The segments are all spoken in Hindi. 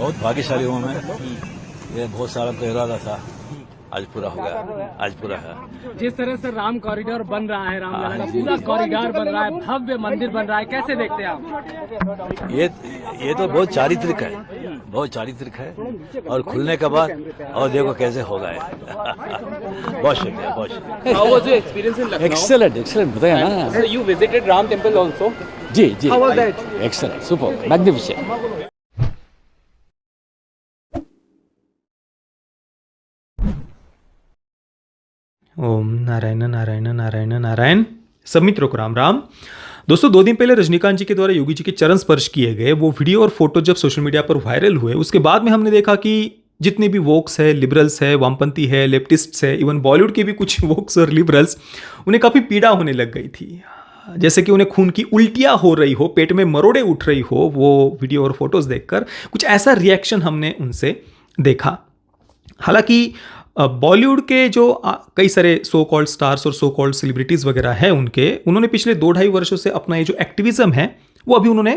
बहुत भाग्यशाली हूँ मैं। ये बहुत सारा तो इरादा था, आज पूरा हो गया, आज पूरा है। जिस तरह से राम कॉरिडोर बन रहा है, रामलला का पूरा कॉरिडोर बन रहा है, भव्य मंदिर बन रहा है, कैसे देखते हैं आप? ये तो बहुत चारित्रिक है, बहुत चारित्रिक है। और खुलने के बाद और देखो कैसे होगा। बहुत शुक्रिया, बहुत शुक्रिया। How was your experience in Lucknow? Excellent, excellent. बताया ना। So you visited Ram Temple also? Ji ji. How was that? Excellent, super, magnificent. ओम नारायण नारायण नारायण नारायण। सब मित्रों को राम राम। दोस्तों, 2 दिन पहले रजनीकांत जी के द्वारा योगी जी के चरण स्पर्श किए गए वो वीडियो और फोटो जब सोशल मीडिया पर वायरल हुए, उसके बाद में हमने देखा कि जितने भी वोक्स है, लिबरल्स है, वामपंथी है, लेफ्टिस्ट्स है, इवन बॉलीवुड के भी कुछ वोक्स और लिबरल्स, उन्हें काफ़ी पीड़ा होने लग गई थी। जैसे कि उन्हें खून की उल्टियाँ हो रही हो, पेट में मरोड़े उठ रही हो वो वीडियो और फोटोज़ देखकर। कुछ ऐसा रिएक्शन हमने उनसे देखा। हालांकि बॉलीवुड के जो कई सारे सो कॉल्ड स्टार्स और सो कॉल्ड सेलिब्रिटीज़ वगैरह हैं उन्होंने पिछले 2-2.5 वर्षों से अपना ये जो एक्टिविज्म है वो अभी उन्होंने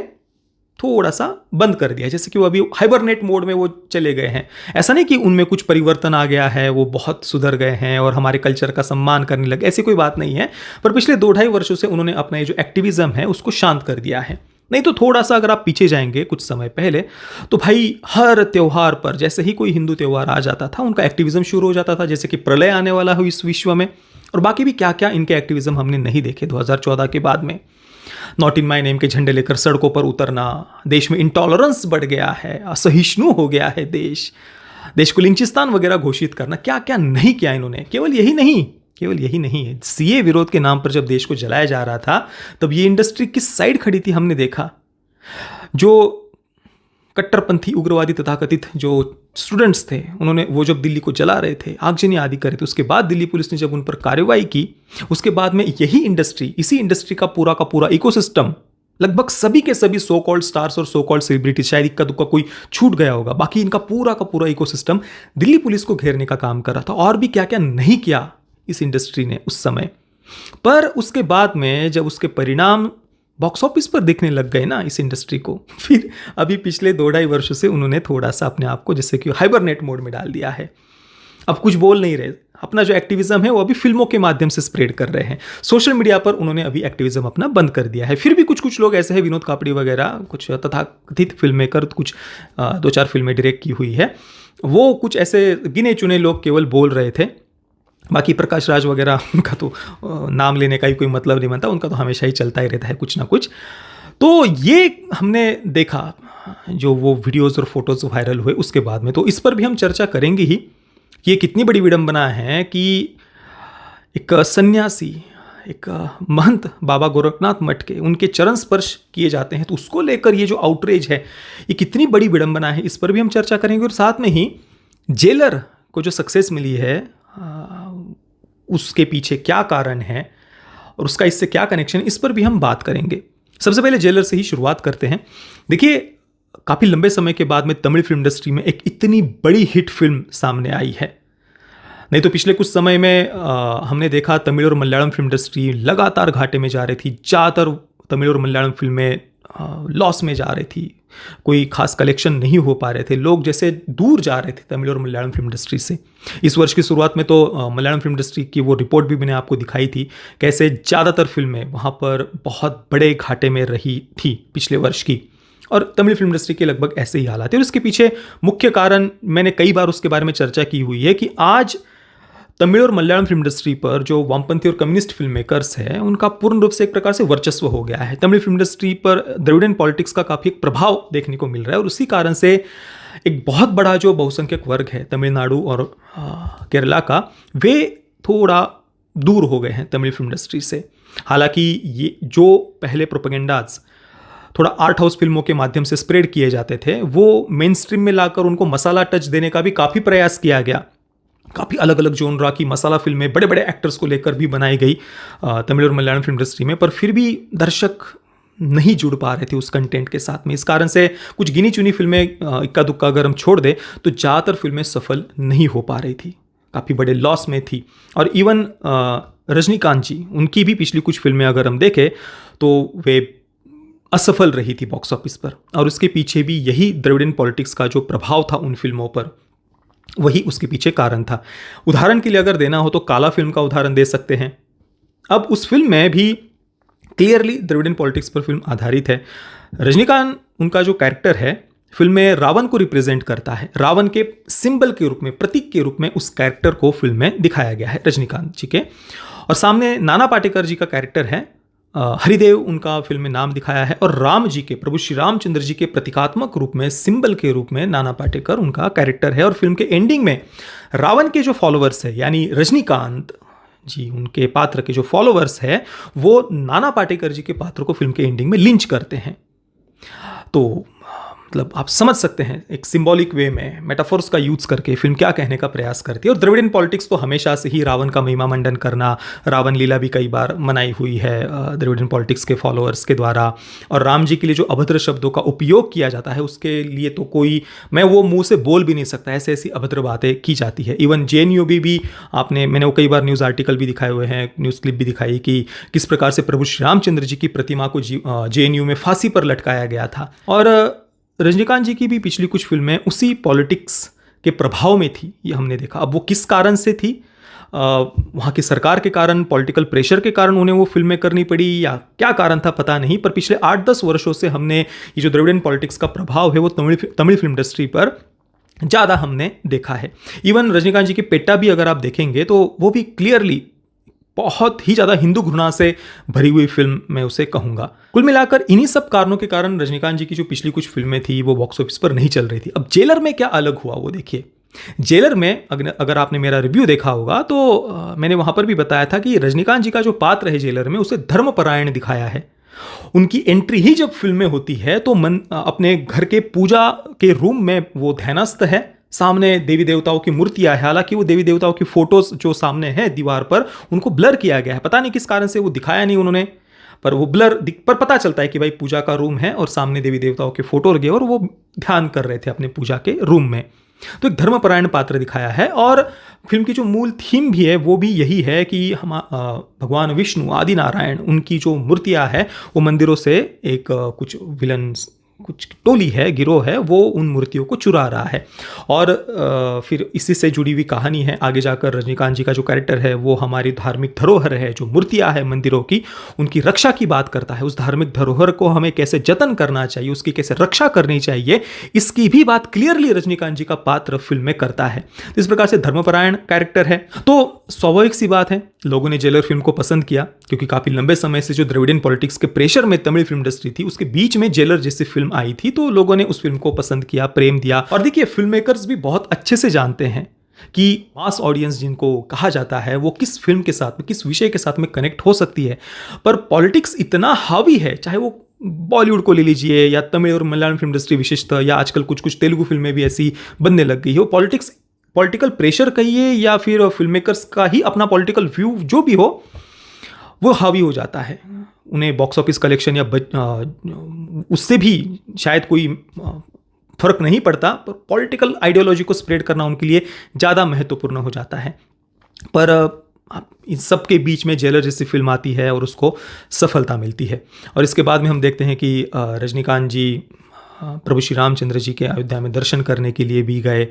थोड़ा सा बंद कर दिया। जैसे कि वो अभी हाइबरनेट मोड में वो चले गए हैं। ऐसा नहीं कि उनमें कुछ परिवर्तन आ गया है, वो बहुत सुधर गए हैं और हमारे कल्चर का सम्मान करने लगे, ऐसी कोई बात नहीं है। पर पिछले 2-2.5 वर्षों से उन्होंने अपना ये जो एक्टिविज्म है उसको शांत कर दिया है। नहीं तो थोड़ा सा अगर आप पीछे जाएंगे कुछ समय पहले, तो भाई हर त्यौहार पर जैसे ही कोई हिंदू त्यौहार आ जाता था उनका एक्टिविज्म शुरू हो जाता था, जैसे कि प्रलय आने वाला हो इस विश्व में, और बाकी भी क्या क्या इनके एक्टिविज्म हमने नहीं देखे 2014 के बाद में। नॉट इन माई नेम के झंडे लेकर सड़कों पर उतरना, देश में इंटॉलरेंस बढ़ गया है, असहिष्णु हो गया है देश को लिंचिस्तान वगैरह घोषित करना, क्या क्या नहीं किया इन्होंने। केवल यही नहीं है, सीए विरोध के नाम पर जब देश को जलाया जा रहा था तब ये इंडस्ट्री किस साइड खड़ी थी हमने देखा। जो कट्टरपंथी उग्रवादी तथाकथित जो स्टूडेंट्स थे उन्होंने वो जब दिल्ली को जला रहे थे, आगजनी आदि करे थे, उसके बाद दिल्ली पुलिस ने जब उन पर कार्रवाई की, उसके बाद में इसी इंडस्ट्री का पूरा इकोसिस्टम, लगभग सभी के सभी सो कॉल्ड स्टार्स और सो कॉल्ड सेलिब्रिटी, शायद इक्का दुक्का कोई छूट गया होगा, बाकी इनका पूरा इकोसिस्टम दिल्ली पुलिस को घेरने का काम कर रहा था। और भी क्या क्या नहीं किया इस इंडस्ट्री ने उस समय। पर उसके बाद में जब उसके परिणाम बॉक्स ऑफिस पर दिखने लग गए ना इस इंडस्ट्री को, फिर अभी पिछले 2-2.5 वर्षों से उन्होंने थोड़ा सा अपने आप को जैसे कि हाइबरनेट मोड में डाल दिया है। अब कुछ बोल नहीं रहे, अपना जो एक्टिविज्म है वो अभी फिल्मों के माध्यम से स्प्रेड कर रहे हैं। सोशल मीडिया पर उन्होंने अभी एक्टिविज्म अपना बंद कर दिया है। फिर भी कुछ लोग ऐसे हैं, विनोद कापड़ी वगैरह, कुछ तथाकथित फिल्म मेकर, कुछ 2-4 फिल्में डायरेक्ट की हुई है, वो कुछ ऐसे गिने चुने लोग केवल बोल रहे थे। बाकी प्रकाश राज वगैरह, उनका तो नाम लेने का ही कोई मतलब नहीं बनता, उनका तो हमेशा ही चलता ही रहता है कुछ ना कुछ। तो ये हमने देखा जो वो वीडियोज़ और फोटोज़ वायरल हुए उसके बाद में, तो इस पर भी हम चर्चा करेंगे ही कि ये कितनी बड़ी विडंबना है कि एक सन्यासी, एक महंत बाबा गोरखनाथ मठ के उनके चरण स्पर्श किए जाते हैं, तो उसको लेकर ये जो आउटरेज है ये कितनी बड़ी विडंबना है, इस पर भी हम चर्चा करेंगे। और साथ में ही जेलर को जो सक्सेस मिली है उसके पीछे क्या कारण है और उसका इससे क्या कनेक्शन, इस पर भी हम बात करेंगे। सबसे पहले जेलर से ही शुरुआत करते हैं। देखिए, काफ़ी लंबे समय के बाद में तमिल फिल्म इंडस्ट्री में एक इतनी बड़ी हिट फिल्म सामने आई है। नहीं तो पिछले कुछ समय में हमने देखा तमिल और मलयालम फिल्म इंडस्ट्री लगातार घाटे में जा रही थी। ज़्यादातर तमिल और मलयालम फिल्में लॉस में जा रही थी, कोई खास कलेक्शन नहीं हो पा रहे थे, लोग जैसे दूर जा रहे थे तमिल और मलयालम फिल्म इंडस्ट्री से। इस वर्ष की शुरुआत में तो मलयालम फिल्म इंडस्ट्री की वो रिपोर्ट भी मैंने आपको दिखाई थी, कैसे ज़्यादातर फिल्में वहाँ पर बहुत बड़े घाटे में रही थी पिछले वर्ष की, और तमिल फिल्म इंडस्ट्री के लगभग ऐसे ही हालात है। और इसके पीछे मुख्य कारण मैंने कई बार उसके बारे में चर्चा की हुई है कि आज तमिल और मलयालम फिल्म इंडस्ट्री पर जो वामपंथी और कम्युनिस्ट फिल्म मेकर्स हैं उनका पूर्ण रूप से एक प्रकार से वर्चस्व हो गया है। तमिल फिल्म इंडस्ट्री पर द्रविडियन पॉलिटिक्स का काफ़ी एक प्रभाव देखने को मिल रहा है, और उसी कारण से एक बहुत बड़ा जो बहुसंख्यक वर्ग है तमिलनाडु और केरला का, वे थोड़ा दूर हो गए हैं तमिल फिल्म इंडस्ट्री से। हालांकि ये जो पहले प्रोपेगेंडाज थोड़ा आर्ट हाउस फिल्मों के माध्यम से स्प्रेड किए जाते थे, वो मेन स्ट्रीम में लाकर उनको मसाला टच देने का भी काफ़ी प्रयास किया गया। काफ़ी अलग अलग जोनरा की मसाला फिल्में बड़े बड़े एक्टर्स को लेकर भी बनाई गई तमिल और मलयालम फिल्म इंडस्ट्री में, पर फिर भी दर्शक नहीं जुड़ पा रहे थे उस कंटेंट के साथ में। इस कारण से कुछ गिनी चुनी फिल्में इक्का दुक्का अगर हम छोड़ दें तो ज़्यादातर फिल्में सफल नहीं हो पा रही थी, काफ़ी बड़े लॉस में थी। और इवन रजनीकांत जी, उनकी भी पिछली कुछ फिल्में अगर हम देखें तो वे असफल रही थी बॉक्स ऑफिस पर, और उसके पीछे भी यही द्रविडियन पॉलिटिक्स का जो प्रभाव था उन फिल्मों पर, वही उसके पीछे कारण था। उदाहरण के लिए अगर देना हो तो काला फिल्म का उदाहरण दे सकते हैं। अब उस फिल्म में भी क्लियरली द्रविडियन पॉलिटिक्स पर फिल्म आधारित है। रजनीकांत उनका जो कैरेक्टर है फिल्म में रावण को रिप्रेजेंट करता है, रावण के सिंबल के रूप में, प्रतीक के रूप में उस कैरेक्टर को फिल्म में दिखाया गया है रजनीकांत जी के। और सामने नाना पाटेकर जी का कैरेक्टर है, हरिदेव उनका फिल्म में नाम दिखाया है, और राम जी के, प्रभु श्री रामचंद्र जी के प्रतीकात्मक रूप में, सिंबल के रूप में नाना पाटेकर उनका कैरेक्टर है। और फिल्म के एंडिंग में रावण के जो फॉलोअर्स है यानी रजनीकांत जी, उनके पात्र के जो फॉलोअर्स है वो नाना पाटेकर जी के पात्र को फिल्म के एंडिंग में लिंच करते हैं। तो मतलब आप समझ सकते हैं एक सिंबॉलिक वे में मेटाफोर्स का यूज करके फिल्म क्या कहने का प्रयास करती है। और द्रविडियन पॉलिटिक्स तो हमेशा से ही रावण का महिमा मंडन करना, रावण लीला भी कई बार मनाई हुई है द्रविडियन पॉलिटिक्स के फॉलोअर्स के द्वारा। और राम जी के लिए जो अभद्र शब्दों का उपयोग किया जाता है उसके लिए तो कोई, मैं वो मुंह से बोल भी नहीं सकता, ऐसे ऐसी अभद्र बातें की जाती है। इवन JNU भी मैंने वो कई बार न्यूज़ आर्टिकल भी दिखाए हुए हैं, न्यूज़ क्लिप भी दिखाई कि किस प्रकार से प्रभु श्री रामचंद्र जी की प्रतिमा को JNU में फांसी पर लटकाया गया था। और रजनीकांत जी की भी पिछली कुछ फिल्में उसी पॉलिटिक्स के प्रभाव में थी, ये हमने देखा। अब वो किस कारण से थी, वहाँ की सरकार के कारण, पॉलिटिकल प्रेशर के कारण उन्हें वो फिल्में करनी पड़ी या क्या कारण था पता नहीं, पर पिछले 8-10 वर्षों से हमने ये जो द्रविडियन पॉलिटिक्स का प्रभाव है वो तमिल फिल्म इंडस्ट्री पर ज़्यादा हमने देखा है। इवन रजनीकांत जी की पेट्टा भी अगर आप देखेंगे तो वो भी क्लियरली बहुत ही ज़्यादा हिंदू घृणा से भरी हुई फिल्म मैं उसे कहूँगा। कुल मिलाकर इन्हीं सब कारणों के कारण रजनीकांत जी की जो पिछली कुछ फिल्में थी वो बॉक्स ऑफिस पर नहीं चल रही थी। अब जेलर में क्या अलग हुआ वो देखिए। जेलर में अगर आपने मेरा रिव्यू देखा होगा तो मैंने वहाँ पर भी बताया था कि रजनीकांत जी का जो पात्र है जेलर में उसे धर्मपरायण दिखाया है। उनकी एंट्री ही जब फिल्म में होती है तो अपने घर के पूजा के रूम में वो ध्यानस्थ है, सामने देवी देवताओं की मूर्तियां है। हालांकि वो देवी देवताओं की फोटोज जो सामने है दीवार पर उनको ब्लर किया गया है, पता नहीं किस कारण से वो दिखाया नहीं उन्होंने, पर वो ब्लर पर पता चलता है कि भाई पूजा का रूम है और सामने देवी देवताओं के फोटो लगे और वो ध्यान कर रहे थे अपने पूजा के रूम में। तो एक धर्मपरायण पात्र दिखाया है। और फिल्म की जो मूल थीम भी है वो भी यही है कि हम भगवान विष्णु आदि नारायण उनकी जो मूर्तियां है वो मंदिरों से एक कुछ विलन्स, कुछ टोली है, गिरोह है, वो उन मूर्तियों को चुरा रहा है। और फिर इसी से जुड़ी हुई कहानी है। आगे जाकर रजनीकांत जी का जो कैरेक्टर है वो हमारी धार्मिक धरोहर है, जो मूर्तियां हैं मंदिरों की, उनकी रक्षा की बात करता है। उस धार्मिक धरोहर को हमें कैसे जतन करना चाहिए, उसकी कैसे रक्षा करनी चाहिए, इसकी भी बात क्लियरली रजनीकांत जी का पात्र फिल्म में करता है। तो इस प्रकार से धर्मपरायण कैरेक्टर है। तो स्वाभाविक सी बात है लोगों ने जेलर फिल्म को पसंद किया, क्योंकि काफी लंबे समय से जो द्रविडियन पॉलिटिक्स के प्रेशर में तमिल फिल्म इंडस्ट्री थी उसके बीच में जेलर जैसी फिल्म आई थी, तो लोगों ने उस फिल्म को पसंद किया, प्रेम दिया। और देखिए फिल्म मेकर्स भी बहुत अच्छे से जानते हैं कि मास ऑडियंस जिनको कहा जाता है वो किस फिल्म के साथ में, किस विषय के साथ में कनेक्ट हो सकती है। पर पॉलिटिक्स इतना हावी है, चाहे वो बॉलीवुड को ले लीजिए या तमिल और मलयालम फिल्म इंडस्ट्री विशेषतः, या आजकल कुछ कुछ तेलुगु फिल्में भी ऐसी बनने लग गई है। वो पॉलिटिकल प्रेशर कहिए या फिर फिल्म मेकर्स का ही अपना पॉलिटिकल व्यू जो भी हो वो हावी हो जाता है। उन्हें बॉक्स ऑफिस कलेक्शन या उससे भी शायद कोई फर्क नहीं पड़ता, पर पॉलिटिकल आइडियोलॉजी को स्प्रेड करना उनके लिए ज़्यादा महत्वपूर्ण हो जाता है। पर इन सब के बीच में जेलर जैसी फिल्म आती है और उसको सफलता मिलती है। और इसके बाद में हम देखते हैं कि रजनीकांत जी प्रभु श्री रामचंद्र जी के अयोध्या में दर्शन करने के लिए भी गए,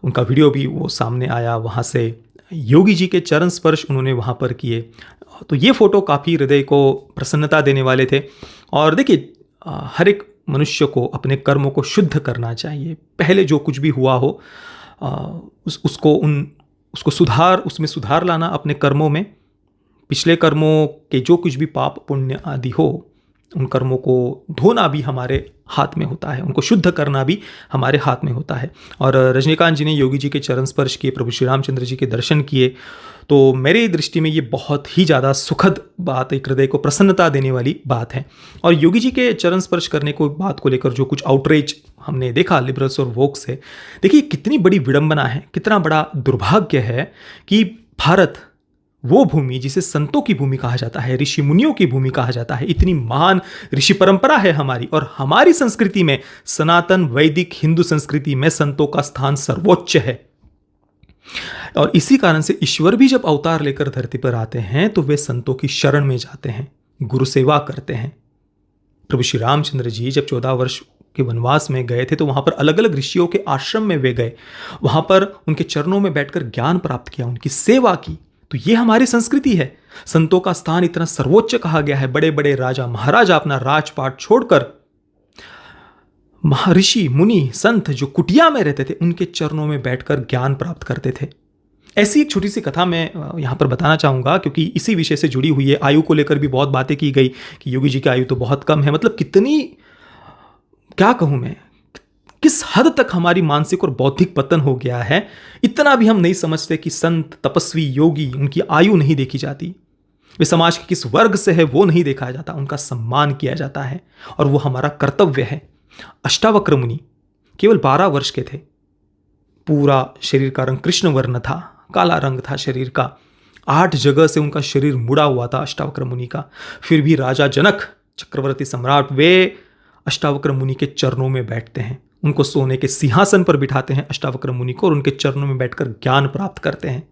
उनका वीडियो भी वो सामने आया। वहाँ से योगी जी के चरण स्पर्श उन्होंने वहाँ पर किए। तो ये फ़ोटो काफ़ी हृदय को प्रसन्नता देने वाले थे। और देखिए हर एक मनुष्य को अपने कर्मों को शुद्ध करना चाहिए। पहले जो कुछ भी हुआ हो उसमें सुधार लाना अपने कर्मों में। पिछले कर्मों के जो कुछ भी पाप पुण्य आदि हो उन कर्मों को धोना भी हमारे हाथ में होता है, उनको शुद्ध करना भी हमारे हाथ में होता है। और रजनीकांत जी ने योगी जी के चरण स्पर्श किए, प्रभु श्री रामचंद्र जी के दर्शन किए, तो मेरी दृष्टि में ये बहुत ही ज़्यादा सुखद बात, एक हृदय को प्रसन्नता देने वाली बात है। और योगी जी के चरण स्पर्श करने को बात को लेकर जो कुछ आउटरीच हमने देखा लिबरल्स और वोक से, देखिए कितनी बड़ी विडंबना है, कितना बड़ा दुर्भाग्य है कि भारत वो भूमि जिसे संतों की भूमि कहा जाता है, ऋषि मुनियों की भूमि कहा जाता है, इतनी महान ऋषि परंपरा है हमारी, और हमारी संस्कृति में, सनातन वैदिक हिंदू संस्कृति में संतों का स्थान सर्वोच्च है। और इसी कारण से ईश्वर भी जब अवतार लेकर धरती पर आते हैं तो वे संतों की शरण में जाते हैं, गुरु सेवा करते हैं। प्रभु श्री रामचंद्र जी जब 14 वर्ष के वनवास में गए थे तो वहाँ पर अलग अलग ऋषियों के आश्रम में वे गए, वहाँ पर उनके चरणों में बैठकर ज्ञान प्राप्त किया, उनकी सेवा की। तो ये हमारी संस्कृति है। संतों का स्थान इतना सर्वोच्च कहा गया है। बड़े बड़े राजा महाराजा अपना राजपाट छोड़कर, महर्षि मुनि संत जो कुटिया में रहते थे उनके चरणों में बैठकर ज्ञान प्राप्त करते थे। ऐसी एक छोटी सी कथा मैं यहाँ पर बताना चाहूँगा क्योंकि इसी विषय से जुड़ी हुई है। आयु को लेकर भी बहुत बातें की गई कि योगी जी की आयु तो बहुत कम है। मतलब कितनी, क्या कहूँ मैं, किस हद तक हमारी मानसिक और बौद्धिक पतन हो गया है, इतना भी हम नहीं समझते कि संत तपस्वी योगी उनकी आयु नहीं देखी जाती, वे समाज के किस वर्ग से है वो नहीं देखा जाता, उनका सम्मान किया जाता है और वो हमारा कर्तव्य है। अष्टावक्र मुनि केवल 12 वर्ष के थे। पूरा शरीर का रंग कृष्ण वर्ण था, काला रंग था शरीर का। 8 जगह से उनका शरीर मुड़ा हुआ था अष्टावक्र मुनि का। फिर भी राजा जनक चक्रवर्ती सम्राट वे अष्टावक्र मुनि के चरणों में बैठते हैं, उनको सोने के सिंहासन पर बिठाते हैं अष्टावक्र मुनि को, और उनके चरणों में बैठकर ज्ञान प्राप्त करते हैं।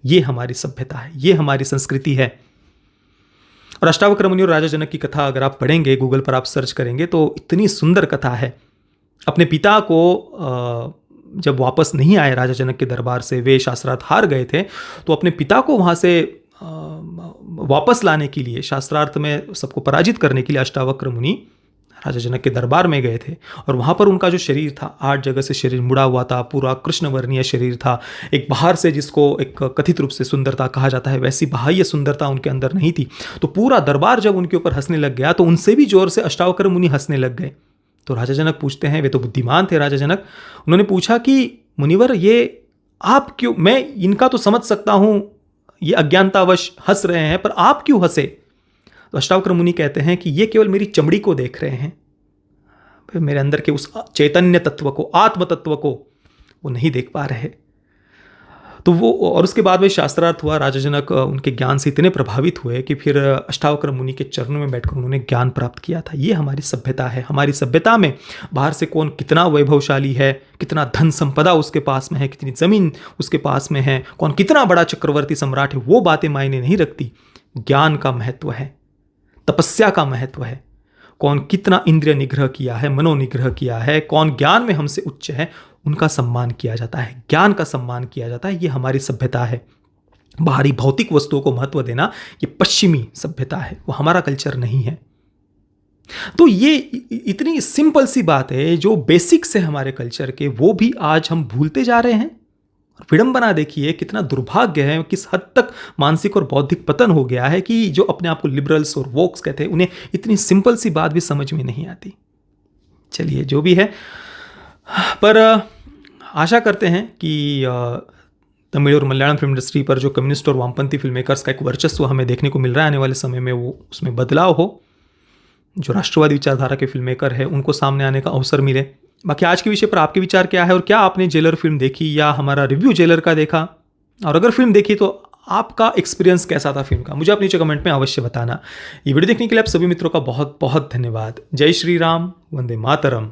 ये हमारी सभ्यता है, ये हमारी संस्कृति है। और अष्टावक्र मुनि और राजा जनक की कथा अगर आप पढ़ेंगे, गूगल पर आप सर्च करेंगे तो इतनी सुंदर कथा है। अपने पिता को जब वापस नहीं आए राजा जनक के दरबार से, वे शास्त्रार्थ हार गए थे, तो अपने पिता को वहाँ से वापस लाने के लिए, शास्त्रार्थ में सबको पराजित करने के लिए अष्टावक्र मुनि राजा जनक के दरबार में गए थे। और वहाँ पर उनका जो शरीर था, 8 जगह से शरीर मुड़ा हुआ था, पूरा कृष्णवर्णीय शरीर था। एक बाहर से जिसको एक कथित रूप से सुंदरता कहा जाता है, वैसी बाह्य सुंदरता उनके अंदर नहीं थी। तो पूरा दरबार जब उनके ऊपर हंसने लग गया तो उनसे भी जोर से अष्टावक्र मुनि हंसने लग गए। तो राजा जनक पूछते हैं, वे तो बुद्धिमान थे राजा जनक, उन्होंने पूछा कि मुनिवर ये आप क्यों, मैं इनका तो समझ सकता हूँ ये अज्ञानतावश हंस रहे हैं, पर आप क्यों हंसे? तो अष्टावक्र मुनि कहते हैं कि ये केवल मेरी चमड़ी को देख रहे हैं, फिर मेरे अंदर के उस चैतन्य तत्व को, आत्म तत्व को वो नहीं देख पा रहे। तो वो, और उसके बाद में शास्त्रार्थ हुआ। राजा जनक उनके ज्ञान से इतने प्रभावित हुए कि फिर अष्टावक्र मुनि के चरणों में बैठकर उन्होंने ज्ञान प्राप्त किया था। ये हमारी सभ्यता है। हमारी सभ्यता में बाहर से कौन कितना वैभवशाली है, कितना धन संपदा उसके पास में है, कितनी जमीन उसके पास में है, कौन कितना बड़ा चक्रवर्ती सम्राट है, वो बातें मायने नहीं रखती। ज्ञान का महत्व है, तपस्या का महत्व है। कौन कितना इंद्रिय निग्रह किया है, मनोनिग्रह किया है, कौन ज्ञान में हमसे उच्च है, उनका सम्मान किया जाता है, ज्ञान का सम्मान किया जाता है। ये हमारी सभ्यता है। बाहरी भौतिक वस्तुओं को महत्व देना ये पश्चिमी सभ्यता है, वो हमारा कल्चर नहीं है। तो ये इतनी सिंपल सी बात है जो बेसिक्स है हमारे कल्चर के, वो भी आज हम भूलते जा रहे हैं। और विडंबना देखिए, कितना दुर्भाग्य है, किस हद तक मानसिक और बौद्धिक पतन हो गया है कि जो अपने आप को लिबरल्स और वोक्स कहते हैं, उन्हें इतनी सिंपल सी बात भी समझ में नहीं आती। चलिए, जो भी है, पर आशा करते हैं कि तमिल और मलयालम फिल्म इंडस्ट्री पर जो कम्युनिस्ट और वामपंथी फिल्म मेकर्स का एक वर्चस्व हमें देखने को मिल रहा है, आने वाले समय में वो उसमें बदलाव हो, जो राष्ट्रवादी विचारधारा के फिल्म मेकर है उनको सामने आने का अवसर मिले। बाकी आज के विषय पर आपके विचार क्या है, और क्या आपने जेलर फिल्म देखी या हमारा रिव्यू जेलर का देखा, और अगर फिल्म देखी तो आपका एक्सपीरियंस कैसा था फिल्म का, मुझे आप नीचे कमेंट में अवश्य बताना। ये वीडियो देखने के लिए आप सभी मित्रों का बहुत बहुत धन्यवाद। जय श्री राम, वंदे मातरम।